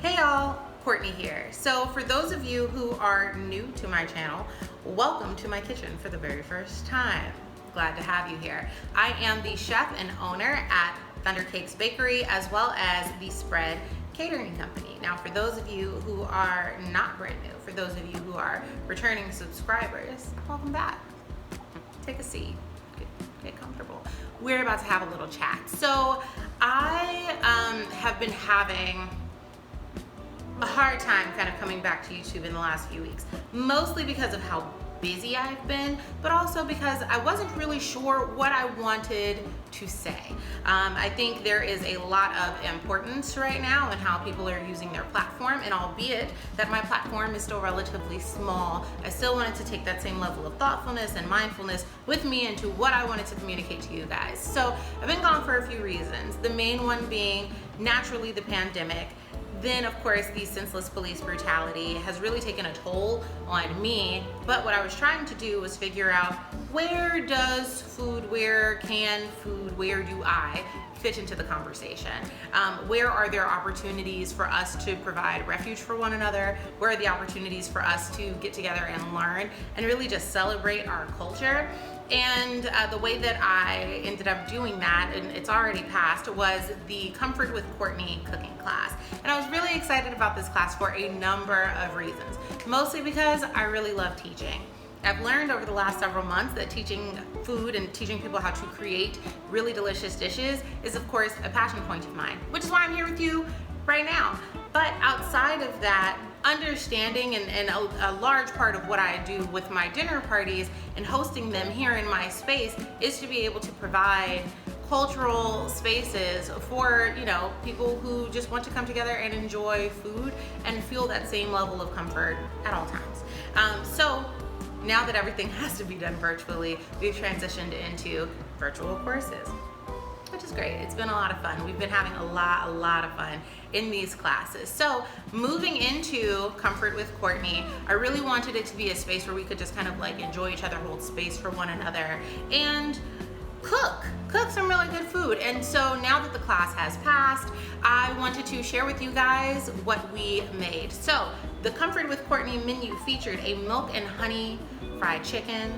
Hey y'all, Courtney here. So for those of you who are new to my channel, welcome to my kitchen for the very first time. Glad to have you here. I am the chef and owner at Thunder Cakes Bakery, as well as the Spread Catering Company. Now for those of you who are not brand new, for those of you who are returning subscribers, welcome back. Take a seat, get comfortable. We're about to have a little chat. So I have been having a hard time kind of coming back to YouTube in the last few weeks, mostly because of how busy I've been, but also because I wasn't really sure what I wanted to say. I think there is a lot of importance right now in how people are using their platform, and albeit that my platform is still relatively small, I still wanted to take that same level of thoughtfulness and mindfulness with me into what I wanted to communicate to you guys. So I've been gone for a few reasons, the main one being naturally the pandemic. Then, of course, the senseless police brutality has really taken a toll on me. But what I was trying to do was figure out, where does food, where can food, where do I fit into the conversation? Where are there opportunities for us to provide refuge for one another? Where are the opportunities for us to get together and learn and really just celebrate our culture? And the way that I ended up doing that, and it's already passed, was the Comfort with Courtnee cooking class. And I was really excited about this class for a number of reasons, mostly because I really love teaching. I've learned over the last several months that teaching food and teaching people how to create really delicious dishes is, of course, a passion point of mine, which is why I'm here with you right now. But outside of that, understanding and a large part of what I do with my dinner parties and hosting them here in my space is to be able to provide cultural spaces for, you know, people who just want to come together and enjoy food and feel that same level of comfort at all times. So now that everything has to be done virtually, we've transitioned into virtual courses, which is great. It's been a lot of fun. We've been having a lot of fun in these classes. So moving into Comfort with Courtnee, I really wanted it to be a space where we could just kind of like enjoy each other, hold space for one another, and cook some really good food. And so now that the class has passed, I wanted to share with you guys what we made. So the Comfort with Courtnee menu featured a milk and honey fried chicken.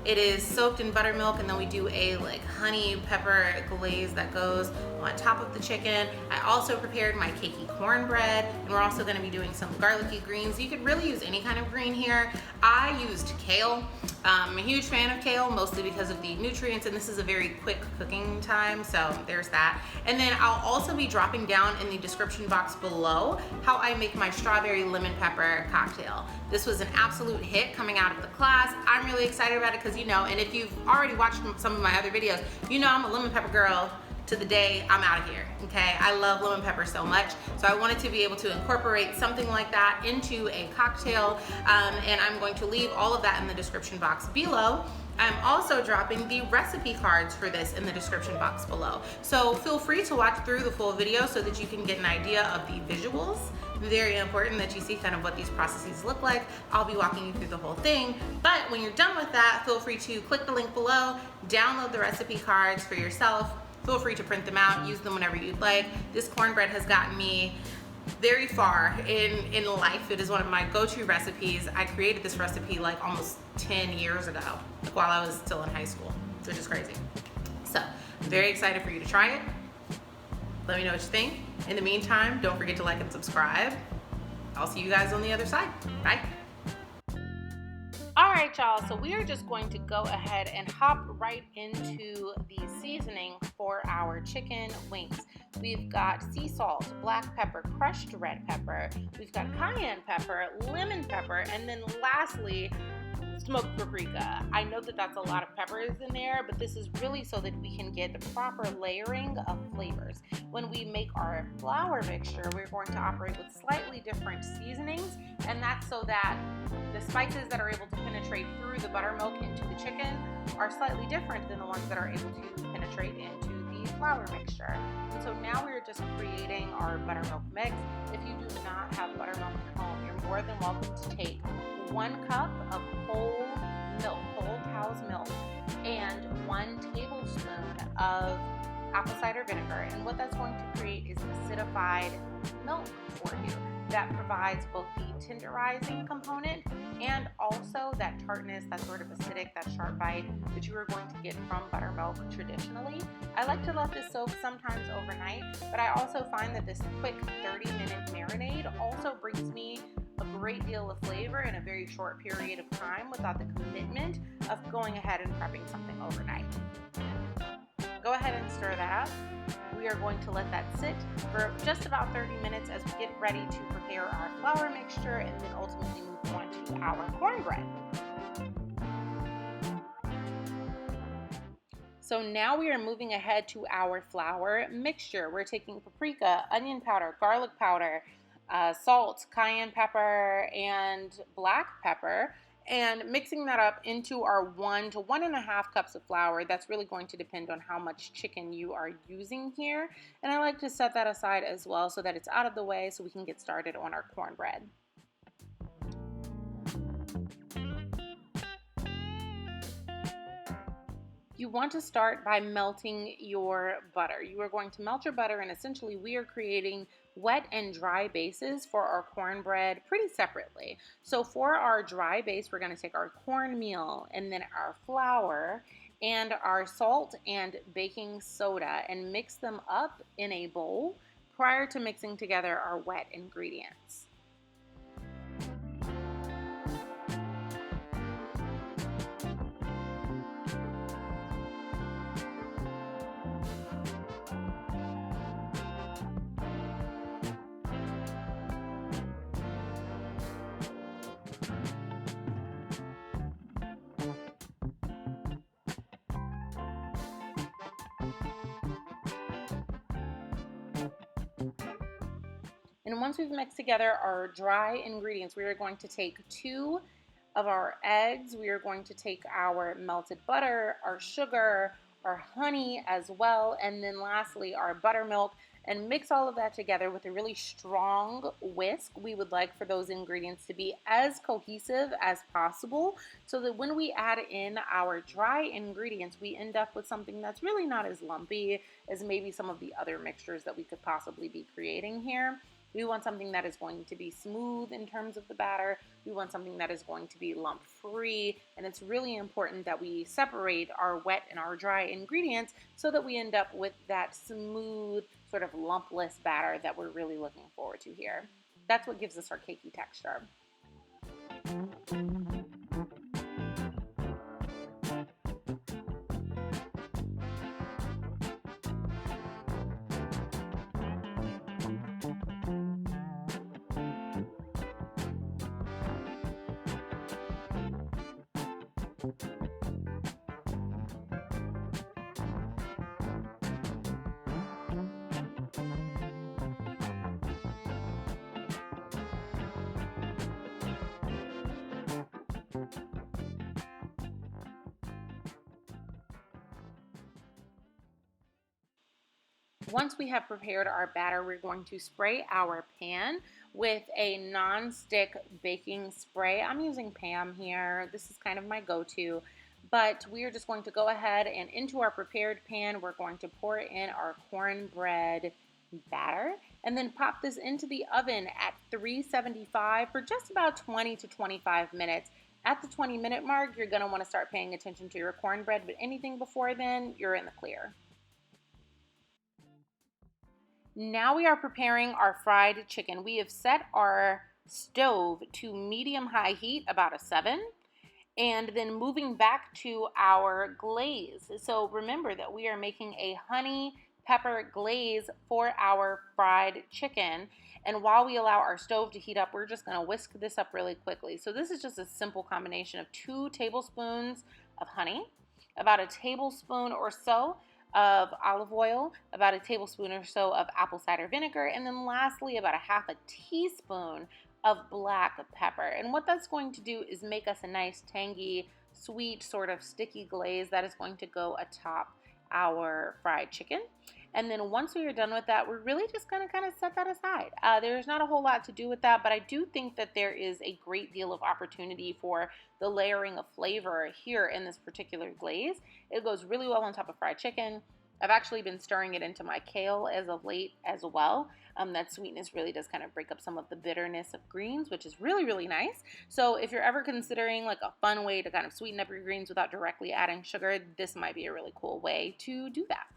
It is soaked in buttermilk, and then we do a like honey pepper glaze that goes on top of the chicken. I also prepared my cakey cornbread, and we're also going to be doing some garlicky greens. You could really use any kind of green here. I used kale. I'm a huge fan of kale, mostly because of the nutrients, and this is a very quick cooking time, so there's that. And then I'll also be dropping down in the description box below how I make my strawberry lemon pepper cocktail. This was an absolute hit coming out of the class. I'm really excited about it because, you know, and if you've already watched some of my other videos, you know I'm a lemon pepper girl to the day I'm out of here, okay? I love lemon pepper so much, so I wanted to be able to incorporate something like that into a cocktail, and I'm going to leave all of that in the description box below. I'm also dropping the recipe cards for this in the description box below. So feel free to watch through the full video so that you can get an idea of the visuals. Very important that you see kind of what these processes look like. I'll be walking you through the whole thing. But when you're done with that, feel free to click the link below, download the recipe cards for yourself. Feel free to print them out, use them whenever you'd like. This cornbread has gotten me very far in life. It is one of my go-to recipes. I created this recipe like almost 10 years ago, like while I was still in high school, which is crazy. So, very excited for you to try it. Let me know what you think. In the meantime, don't forget to like and subscribe. I'll see you guys on the other side. Bye. All right, y'all, so we are just going to go ahead and hop right into the seasoning for our chicken wings. We've got sea salt, black pepper, crushed red pepper. We've got cayenne pepper, lemon pepper, and then lastly, smoked paprika. I know that that's a lot of peppers in there, but this is really so that we can get the proper layering of flavors. When we make our flour mixture, we're going to operate with slightly different seasonings, and that's so that the spices that are able to penetrate through the buttermilk into the chicken are slightly different than the ones that are able to penetrate into the flour mixture. And so now we're just creating our buttermilk mix. If you do not have buttermilk at home, you're more than welcome to take 1 cup of whole milk, whole cow's milk, and 1 tablespoon of apple cider vinegar. And what that's going to create is acidified milk for you. that provides both the tenderizing component and also that tartness, that sort of acidic, that sharp bite that you are going to get from buttermilk traditionally. I like to let this soak sometimes overnight, but I also find that this quick 30-minute marinade also brings me a great deal of flavor in a very short period of time without the commitment of going ahead and prepping something overnight. Go ahead and stir that up. We are going to let that sit for just about 30 minutes as we get ready to prepare our flour mixture and then ultimately move on to our cornbread. So now we are moving ahead to our flour mixture. We're taking paprika, onion powder, garlic powder, salt, cayenne pepper, and black pepper, and mixing that up into our 1 to 1.5 cups of flour. That's really going to depend on how much chicken you are using here. And I like to set that aside as well so that it's out of the way so we can get started on our cornbread. You want to start by melting your butter. You are going to melt your butter, and essentially we are creating wet and dry bases for our cornbread pretty separately. So for our dry base, we're going to take our cornmeal and then our flour and our salt and baking soda and mix them up in a bowl prior to mixing together our wet ingredients. And once we've mixed together our dry ingredients, we are going to take 2 of our eggs. We are going to take our melted butter, our sugar, our honey as well, and then lastly our buttermilk, and mix all of that together with a really strong whisk. We would like for those ingredients to be as cohesive as possible so that when we add in our dry ingredients, we end up with something that's really not as lumpy as maybe some of the other mixtures that we could possibly be creating here. We want something that is going to be smooth in terms of the batter. We want something that is going to be lump-free, and it's really important that we separate our wet and our dry ingredients so that we end up with that smooth, sort of lumpless batter that we're really looking forward to here. That's what gives us our cakey texture. Once we have prepared our batter, we're going to spray our pan with a non-stick baking spray. I'm using Pam here. This is kind of my go-to, but we are just going to go ahead and into our prepared pan, we're going to pour in our cornbread batter and then pop this into the oven at 375 for just about 20 to 25 minutes. At the 20-minute mark, you're going to want to start paying attention to your cornbread, but anything before then, you're in the clear. Now we are preparing our fried chicken. We have set our stove to medium-high heat, about a 7, and then moving back to our glaze. So remember that we are making a honey pepper glaze for our fried chicken. And while we allow our stove to heat up, we're just going to whisk this up really quickly. So this is just a simple combination of 2 tablespoons of honey, about a tablespoon or so of olive oil, about a tablespoon or so of apple cider vinegar, and then lastly about a half a teaspoon of black pepper. And what that's going to do is make us a nice tangy, sweet, sort of sticky glaze that is going to go atop our fried chicken. And then once we are done with that, we're really just going to kind of set that aside. There's not a whole lot to do with that, but I do think that there is a great deal of opportunity for the layering of flavor here in this particular glaze. It goes really well on top of fried chicken. I've actually been stirring it into my kale as of late as well. That sweetness really does kind of break up some of the bitterness of greens, which is really, really nice. So if you're ever considering like a fun way to kind of sweeten up your greens without directly adding sugar, this might be a really cool way to do that.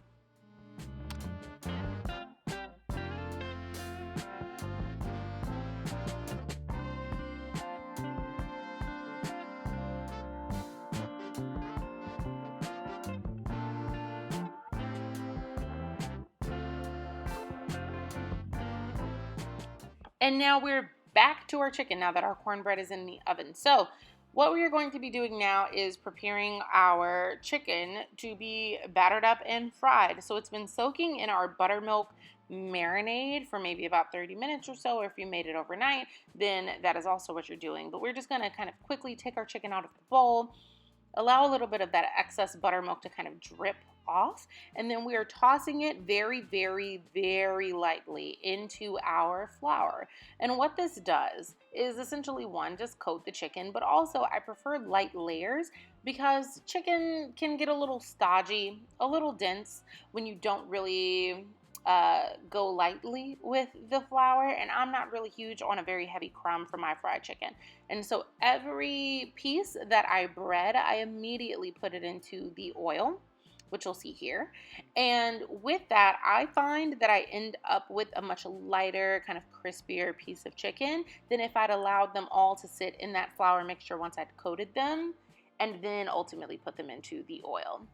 And now we're back to our chicken now that our cornbread is in the oven. So what we are going to be doing now is preparing our chicken to be battered up and fried. So it's been soaking in our buttermilk marinade for maybe about 30 minutes or so, or if you made it overnight, then that is also what you're doing. But we're just going to kind of quickly take our chicken out of the bowl, allow a little bit of that excess buttermilk to kind of drip off, and then we are tossing it very, very, very lightly into our flour. And what this does is essentially, one, just coat the chicken, but also I prefer light layers because chicken can get a little stodgy, a little dense when you don't really go lightly with the flour, and I'm not really huge on a very heavy crumb for my fried chicken. And so every piece that I bread, I immediately put it into the oil, which you'll see here. And with that, I find that I end up with a much lighter, kind of crispier piece of chicken than if I'd allowed them all to sit in that flour mixture once I'd coated them and then ultimately put them into the oil.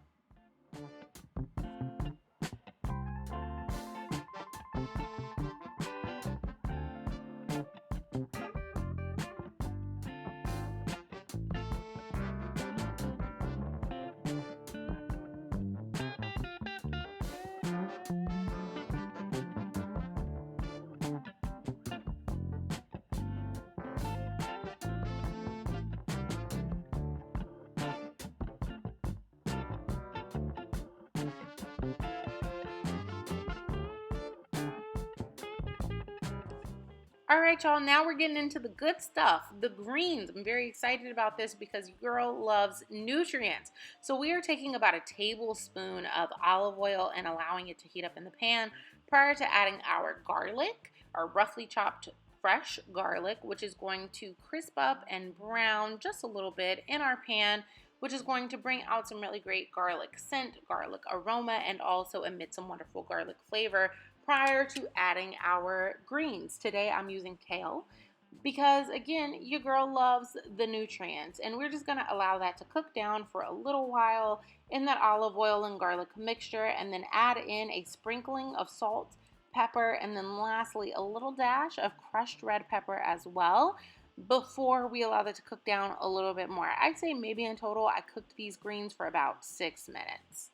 All right, y'all, now we're getting into the good stuff, the greens. I'm very excited about this because your girl loves nutrients. So we are taking about a tablespoon of olive oil and allowing it to heat up in the pan prior to adding our garlic, our roughly chopped fresh garlic, which is going to crisp up and brown just a little bit in our pan, which is going to bring out some really great garlic scent, garlic aroma, and also emit some wonderful garlic flavor prior to adding our greens. Today I'm using kale because, again, your girl loves the nutrients, and we're just going to allow that to cook down for a little while in that olive oil and garlic mixture, and then add in a sprinkling of salt, pepper, and then lastly a little dash of crushed red pepper as well before we allow that to cook down a little bit more. I'd say maybe in total I cooked these greens for about 6 minutes.